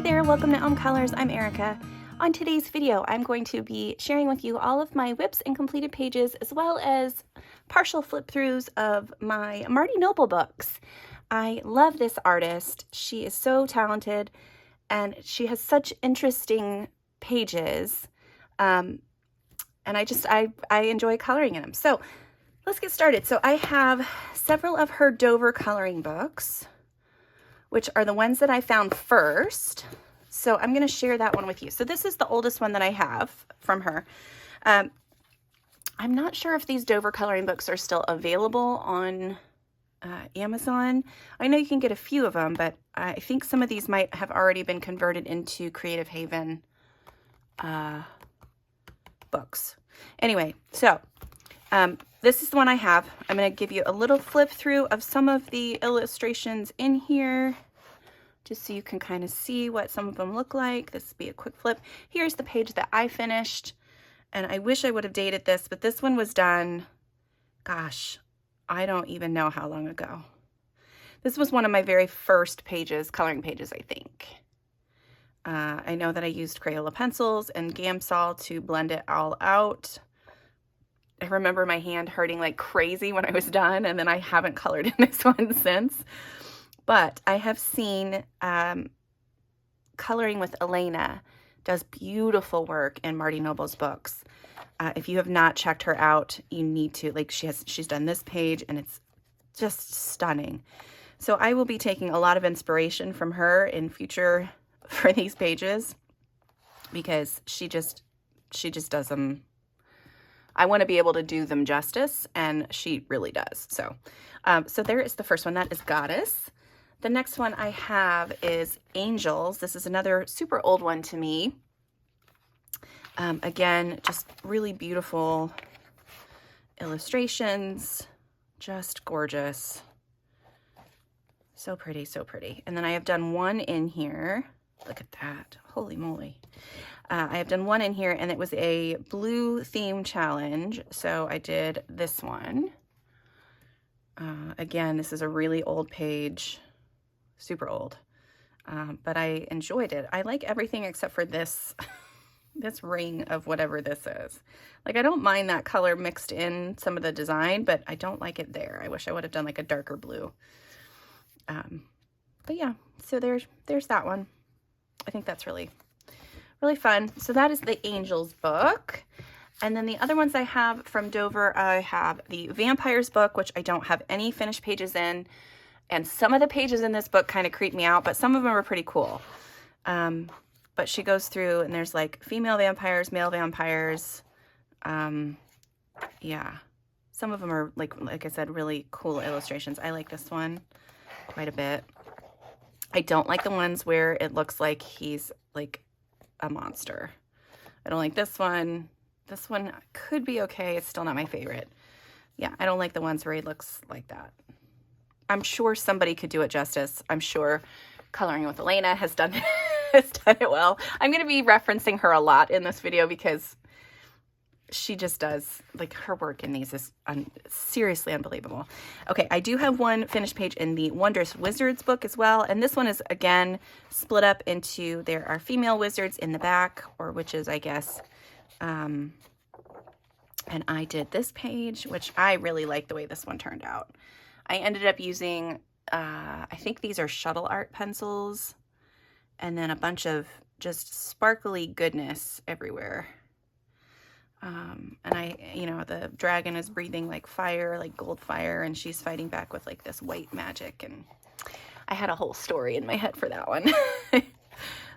Hi there, welcome to Colors. I'm Erica. On today's video, I'm going to be sharing with you all of my whips and completed pages, as well as partial flip-throughs of my Marty Noble books. I love this artist. She is so talented, and she has such interesting pages, and I enjoy coloring in them. So let's get started. So I have several of her Dover coloring books, which are the ones that I found first. So I'm going to share that one with you. So this is the oldest one that I have from her. I'm not sure if these Dover coloring books are still available on Amazon. I know you can get a few of them, but I think some of these might have already been converted into Creative Haven books. Anyway, so this is the one I have. I'm going to give you a little flip through of some of the illustrations in here, just so you can kind of see what some of them look like. This will be a quick flip. Here's the page that I finished, and I wish I would have dated this, but this one was done, gosh, I don't even know how long ago. This was one of my very first pages, coloring pages, I think. I know that I used Crayola pencils and Gamsol to blend it all out. I remember my hand hurting like crazy when I was done, and then I haven't colored in this one since. But I have seen Coloring with Elena does beautiful work in Marty Noble's books. If you have not checked her out, you need to. Like, she's done this page, and it's just stunning. So I will be taking a lot of inspiration from her in future for these pages, because she just does them. I want to be able to do them justice, and she really does. So, so there is the first one. That is Goddess. The next one I have is Angels. This is another super old one to me. Again, just really beautiful illustrations, just gorgeous. So pretty, so pretty. And then I have done one in here. Look at that. Holy moly. I have done one in here, and it was a blue theme challenge. So I did this one. Again, this is a really old page, super old, but I enjoyed it. I like everything except for this, this ring of whatever this is. Like, I don't mind that color mixed in some of the design, but I don't like it there. I wish I would have done like a darker blue. But yeah, so there's that one. I think that's really fun. So that is the Angels book. And then the other ones I have from Dover, I have the Vampires book, which I don't have any finished pages in. And some of the pages in this book kind of creep me out, but some of them are pretty cool. But she goes through, and there's like female vampires, male vampires. Yeah, some of them are like I said, really cool illustrations. I like this one quite a bit. I don't like the ones where it looks like he's like a monster. I don't like this one. This one could be okay. It's still not my favorite. Yeah, I don't like the ones where he looks like that. I'm sure somebody could do it justice. I'm sure Coloring with Elena has done it well. I'm going to be referencing her a lot in this video because she just does, like, her work in these is seriously unbelievable. Okay, I do have one finished page in the Wondrous Wizards book as well, and this one is, again, split up into, there are female wizards in the back, or witches, I guess, and I did this page, which I really like the way this one turned out. I ended up using, I think these are shuttle art pencils, and then a bunch of just sparkly goodness everywhere. And the dragon is breathing like fire, like gold fire, and she's fighting back with like this white magic, and I had a whole story in my head for that one.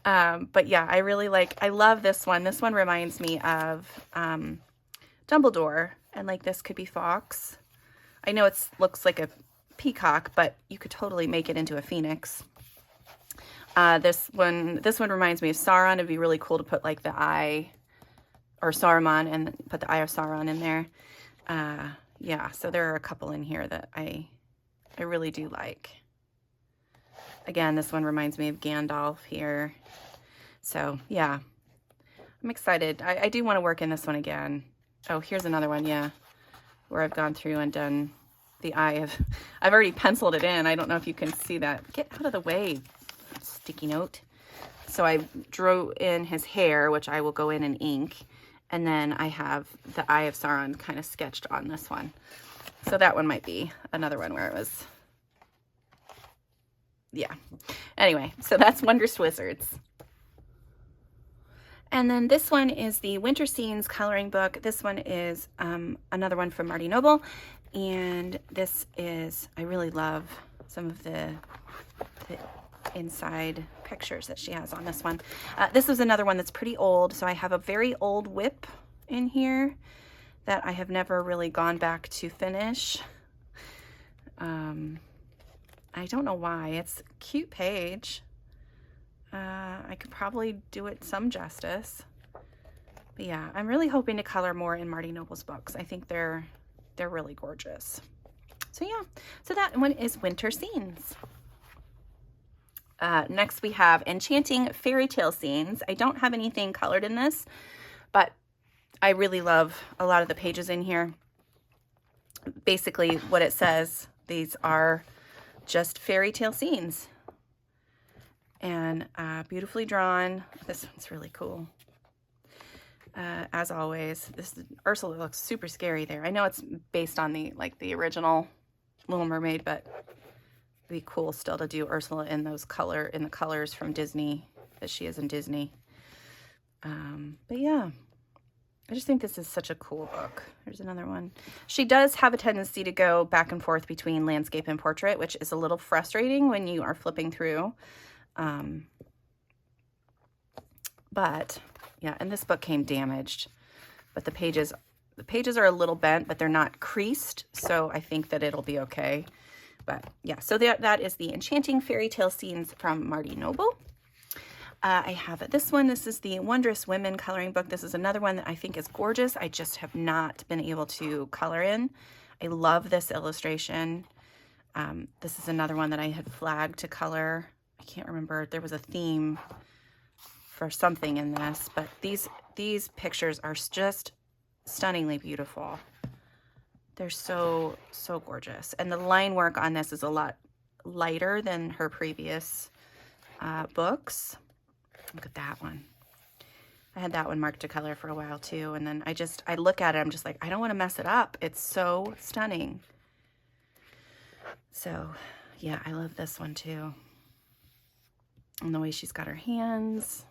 But yeah, I love this one. This one reminds me of Dumbledore, and like this could be Fox. I know it looks like a peacock, but you could totally make it into a phoenix. This one reminds me of Sauron. It'd be really cool to put like the eye, or Saruman, and put the eye of Sauron in there. Yeah, so there are a couple in here that I really do like. Again, this one reminds me of Gandalf here. So yeah, I'm excited. I do want to work in this one again. Oh, here's another one, yeah, where I've gone through and done the eye of, I've already penciled it in. I don't know if you can see that. Get out of the way, sticky note. So I drew in his hair, which I will go in and ink. And then I have the Eye of Sauron kind of sketched on this one. So that one might be another one where it was, yeah. Anyway, so that's Wondrous Wizards. And then this one is the Winter Scenes coloring book. This one is another one from Marty Noble. And this is, I really love some of the inside pictures that she has on this one. This is another one that's pretty old. So I have a very old whip in here that I have never really gone back to finish. I don't know why. It's a cute page. I could probably do it some justice. But yeah, I'm really hoping to color more in Marty Noble's books. I think they're really gorgeous. So yeah, so that one is Winter Scenes. Next we have Enchanting Fairytale Scenes. I don't have anything colored in this, but I really love a lot of the pages in here. Basically what it says, these are just fairy tale scenes. And beautifully drawn. This one's really cool. As always, Ursula looks super scary there. I know it's based on the original Little Mermaid, but it'd be cool still to do Ursula in the colors from Disney that she is in Disney. But yeah, I just think this is such a cool book. There's another one. She does have a tendency to go back and forth between landscape and portrait, which is a little frustrating when you are flipping through. But yeah, and this book came damaged, but the pages are a little bent, but they're not creased. So I think that it'll be okay. But yeah, so that is the Enchanting Fairytale Scenes from Marty Noble. I have this one. This is the Wondrous Women coloring book. This is another one that I think is gorgeous. I just have not been able to color in. I love this illustration. This is another one that I had flagged to color. I can't remember. There was a theme for something in this, but these pictures are just stunningly beautiful. They're so gorgeous. And the line work on this is a lot lighter than her previous books. Look at that one. I had that one marked to color for a while too. And then I look at it, I'm just like, I don't want to mess it up. It's so stunning. So yeah, I love this one too. And the way she's got her hands.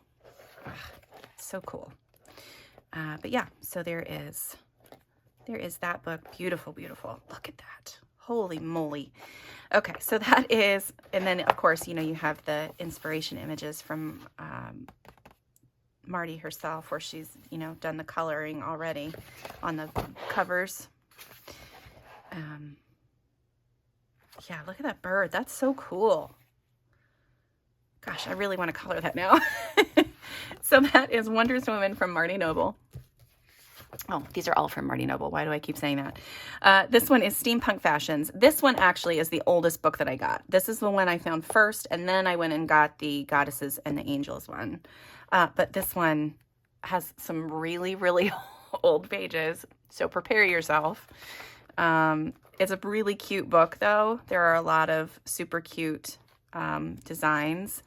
Ugh, so cool. But yeah, so there is that book. Beautiful, beautiful. Look at that. Holy moly. Okay, so that is, and then of course, you have the inspiration images from Marty herself, where she's, done the coloring already on the covers. Yeah, look at that bird. That's so cool. Gosh, I really want to color that now. So that is Wondrous Women from Marty Noble. Oh, these are all from Marty Noble. Why do I keep saying that? This one is Steampunk Fashions. This one actually is the oldest book that I got. This is the one I found first, and then I went and got the Goddesses and the Angels one. But this one has some really, really old pages, so prepare yourself. It's a really cute book, though. There are a lot of super cute designs.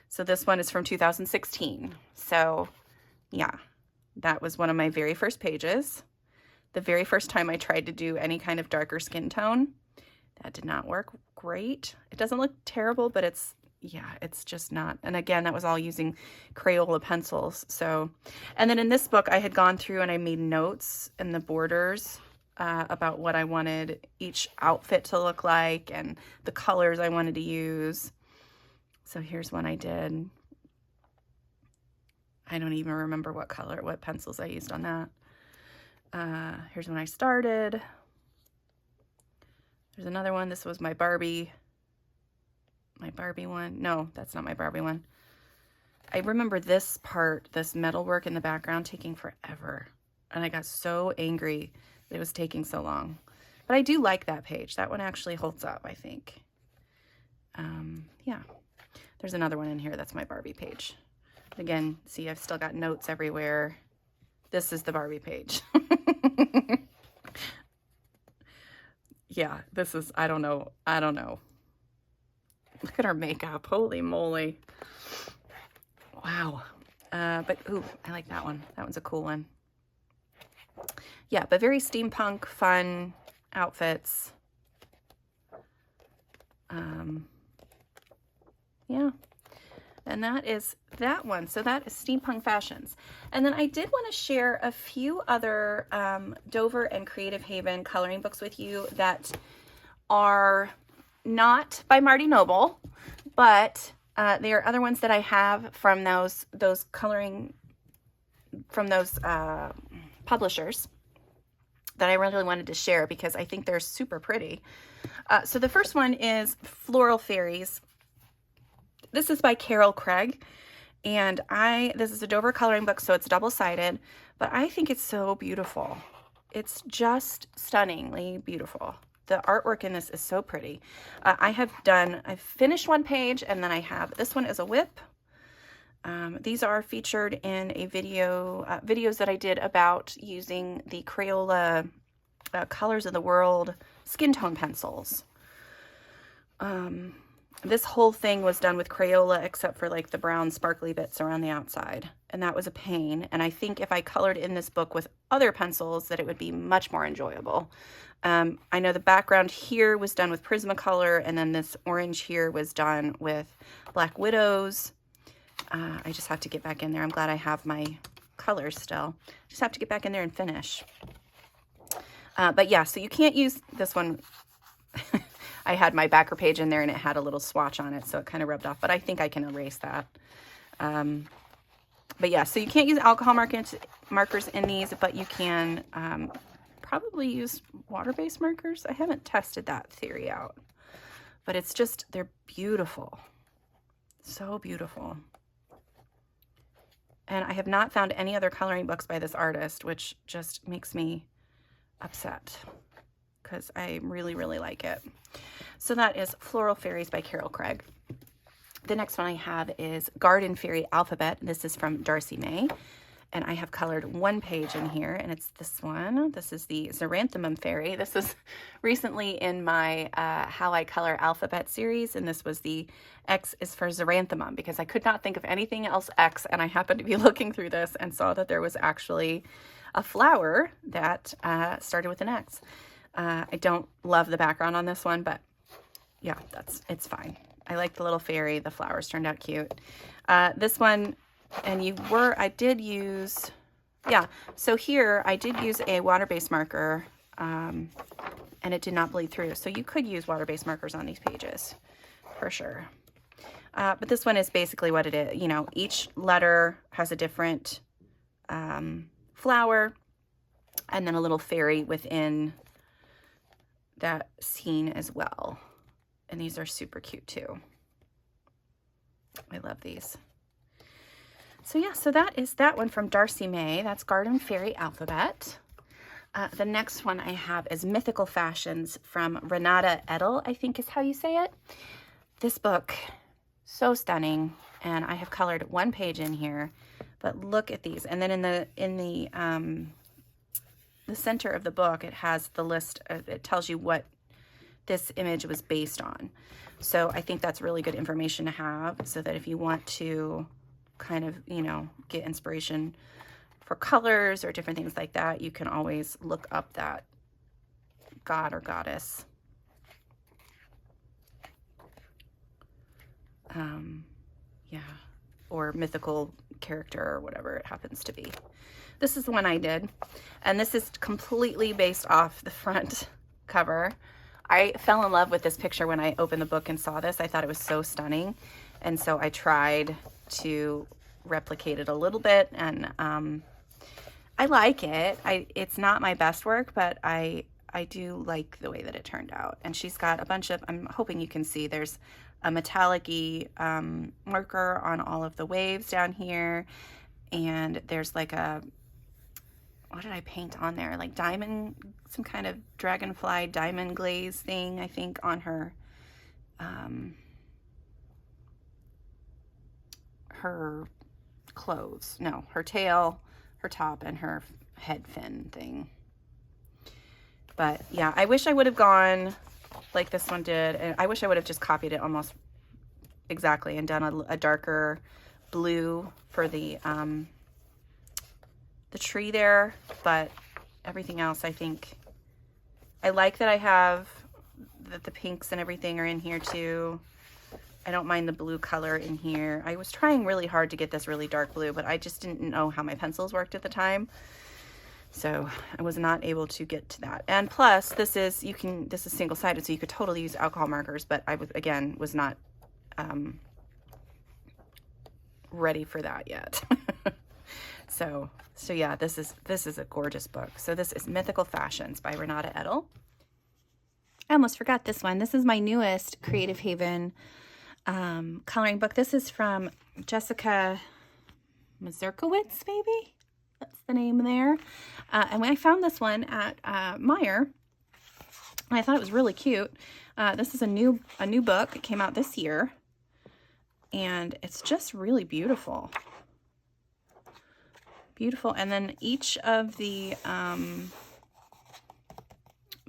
So this one is from 2016. So yeah, that was one of my very first pages. The very first time I tried to do any kind of darker skin tone. That did not work great. It doesn't look terrible, but it's just not. And again, that was all using Crayola pencils. So, and then in this book, I had gone through and I made notes in the borders about what I wanted each outfit to look like and the colors I wanted to use. So here's one I did. I don't even remember what pencils I used on that. Here's when I started. There's another one. This was my Barbie one. No, that's not my Barbie one. I remember this part, this metalwork in the background taking forever. And I got so angry that it was taking so long. But I do like that page. That one actually holds up, I think. Yeah. There's another one in here. That's my Barbie page. Again, see, I've still got notes everywhere. This is the Barbie page. Yeah, this is, I don't know. Look at her makeup. Holy moly. Wow. But, ooh, I like that one. That one's a cool one. Yeah, but very steampunk, fun outfits. Yeah. And that is that one. So that is Steampunk Fashions. And then I did want to share a few other Dover and Creative Haven coloring books with you that are not by Marty Noble, but they are other ones that I have from those coloring, from those publishers that I really wanted to share because I think they're super pretty. So the first one is Floral Fairies. This is by Carol Craig, and this is a Dover coloring book, so it's double-sided, but I think it's so beautiful. It's just stunningly beautiful. The artwork in this is so pretty. I've finished one page, and then I have, this one is a whip. These are featured in a videos that I did about using the Crayola Colors of the World skin tone pencils. This whole thing was done with Crayola except for like the brown sparkly bits around the outside. And that was a pain. And I think if I colored in this book with other pencils that it would be much more enjoyable. I know the background here was done with Prismacolor, and then this orange here was done with Black Widows. I just have to get back in there. I'm glad I have my colors still. Just have to get back in there and finish. But yeah, so you can't use this one. I had my backer page in there and it had a little swatch on it, so it kind of rubbed off, but I think I can erase that. But yeah, so you can't use alcohol markers in these, but you can probably use water-based markers. I haven't tested that theory out, but it's just, they're beautiful. So beautiful. And I have not found any other coloring books by this artist, which just makes me upset because I really, really like it. So that is Floral Fairies by Carol Craig. The next one I have is Garden Fairy Alphabet. This is from Darcy May. And I have colored one page in here, and it's this one. This is the Xeranthemum Fairy. This is recently in my How I Color Alphabet series, and this was the X is for Xeranthemum, because I could not think of anything else X, and I happened to be looking through this and saw that there was actually a flower that started with an X. I don't love the background on this one, but yeah, it's fine. I like the little fairy. The flowers turned out cute. This one, and I did use, yeah, so here I did use a water-based marker, and it did not bleed through. So you could use water-based markers on these pages, for sure. But this one is basically what it is. You know, each letter has a different flower, and then a little fairy within that scene as well. And these are super cute too. I love these. So yeah, so that is that one from Darcy May. That's Garden Fairy Alphabet. The next one I have is Mythical Fashions from Renata Edel, I think is how you say it. This book, so stunning, and I have colored one page in here, but look at these. And then in the center of the book, it has the list of, it tells you what this image was based on. So I think that's really good information to have, so that if you want to kind of, you know, get inspiration for colors or different things like that, you can always look up that god or goddess. Yeah, or mythical character or whatever it happens to be. This is the one I did, and this is completely based off the front cover. I fell in love with this picture when I opened the book and saw this. I thought it was so stunning, and so I tried to replicate it a little bit, and I like it. It's not my best work, but I do like the way that it turned out. And she's got a bunch of, I'm hoping you can see, there's a metallic-y marker on all of the waves down here, and there's like a, what did I paint on there? Like diamond, some kind of dragonfly diamond glaze thing, I think, on her her clothes. No, her tail, her top, and her head fin thing. But yeah, I wish I would have gone like this one did, and I wish I would have just copied it almost exactly and done a darker blue for the tree there, but everything else, I think, I like that I have that the pinks and everything are in here too. I don't mind the blue color in here. I was trying really hard to get this really dark blue, but I just didn't know how my pencils worked at the time. So I was not able to get to that. And plus, this is single-sided, so you could totally use alcohol markers, but I was not ready for that yet. So yeah, this is a gorgeous book. So this is Mythical Fashions by Renata Edel. I almost forgot this one. This is my newest Creative Haven coloring book. This is from Jessica Mazurkowitz, maybe? That's the name there. And when I found this one at Meijer, and I thought it was really cute. This is a new book. It came out this year, and it's just really beautiful. Beautiful. And then each of the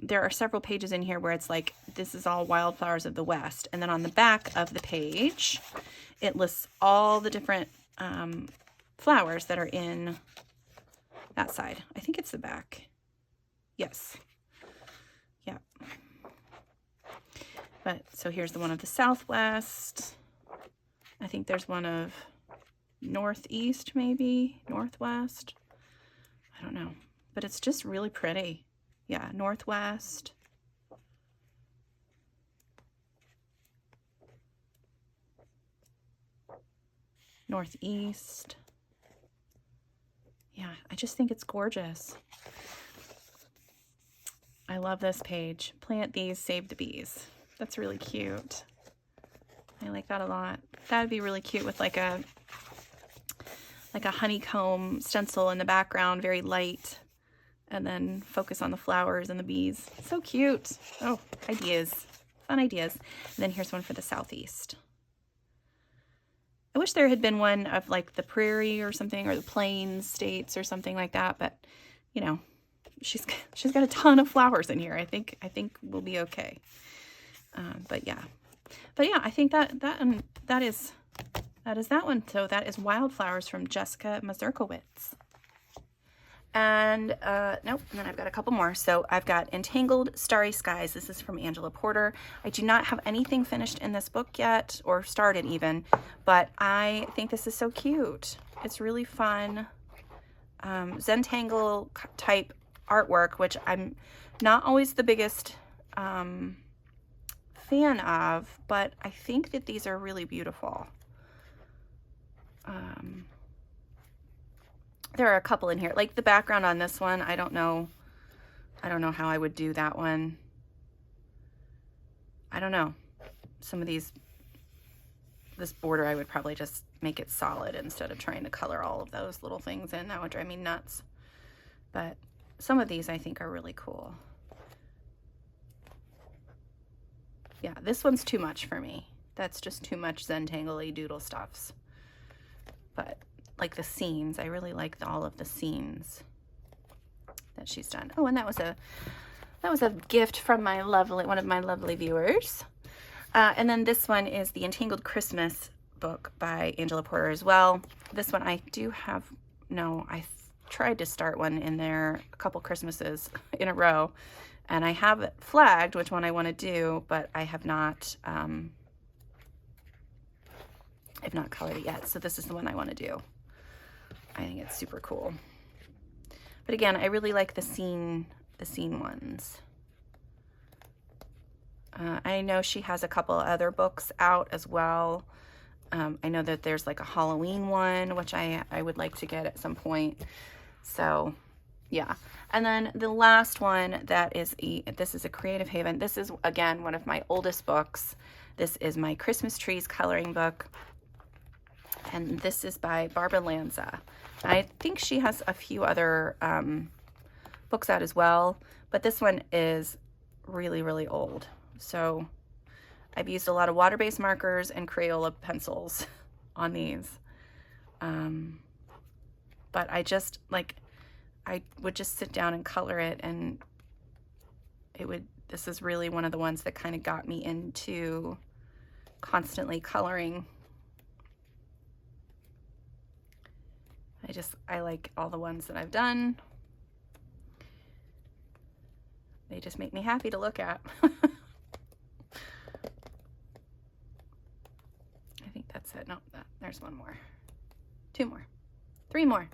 there are several pages in here where it's like, this is all Wildflowers of the West. And then on the back of the page, it lists all the different flowers that are in that side. I think it's the back. Yes. Yeah. But so here's the one of the Southwest. I think there's one of Northeast, maybe Northwest. I don't know, but it's just really pretty. Yeah, Northwest. Northeast. Yeah, I just think it's gorgeous. I love this page. Plant these, save the bees. That's really cute. I like that a lot. That would be really cute with like a honeycomb stencil in the background, very light, and then focus on the flowers and the bees. So cute. Oh, ideas. Fun ideas. And then here's one for the Southeast. I wish there had been one of like the prairie or something, or the plains states or something like that, but you know, she's got a ton of flowers in here. I think we'll be okay. But yeah, I think that is that one. So that is Wildflowers from Jessica Mazurkowitz. And nope, and then I've got a couple more. So I've got Entangled, Starry Skies. This is from Angela Porter. I do not have anything finished in this book yet, or started even, but I think this is so cute. It's really fun. Zentangle type artwork, which I'm not always the biggest fan of, but I think that these are really beautiful. There are a couple in here, like the background on this one. I don't know how I would do that one. I don't know. Some of these, this border, I would probably just make it solid instead of trying to color all of those little things in. That would drive me nuts. But some of these I think are really cool. Yeah, this one's too much for me. That's just too much Zentangle-y doodle stuffs. But like the scenes, I really like all of the scenes that she's done. Oh, and that was a gift from one of my lovely viewers. And then this one is the Entangled Christmas book by Angela Porter as well. This one I do have, I tried to start one in there a couple Christmases in a row, and I have it flagged which one I want to do, but I have not colored it yet. So this is the one I want to do. I think it's super cool. But again, I really like the scene ones. I know she has a couple other books out as well. I know that there's like a Halloween one, which I would like to get at some point. So yeah. And then the last one this is a Creative Haven. This is again one of my oldest books. This is my Christmas Trees coloring book. And this is by Barbara Lanza. I think she has a few other books out as well, but this one is really, really old. So I've used a lot of water-based markers and Crayola pencils on these. But I would just sit down and color it, and this is really one of the ones that kind of got me into constantly coloring I like all the ones that I've done. They just make me happy to look at. I think that's it. No, there's one more. 2 more. 3 more.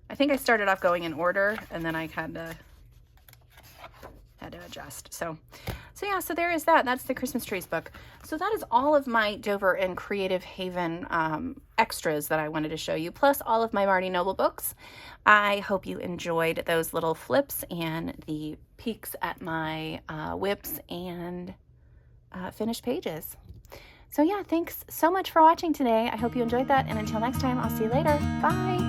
I think I started off going in order and then I had to adjust. So yeah, so there is that. That's the Christmas Trees book. So that is all of my Dover and Creative Haven extras that I wanted to show you, plus all of my Marty Noble books. I hope you enjoyed those little flips and the peeks at my whips and finished pages. So yeah, thanks so much for watching today. I hope you enjoyed that, and until next time, I'll see you later. Bye!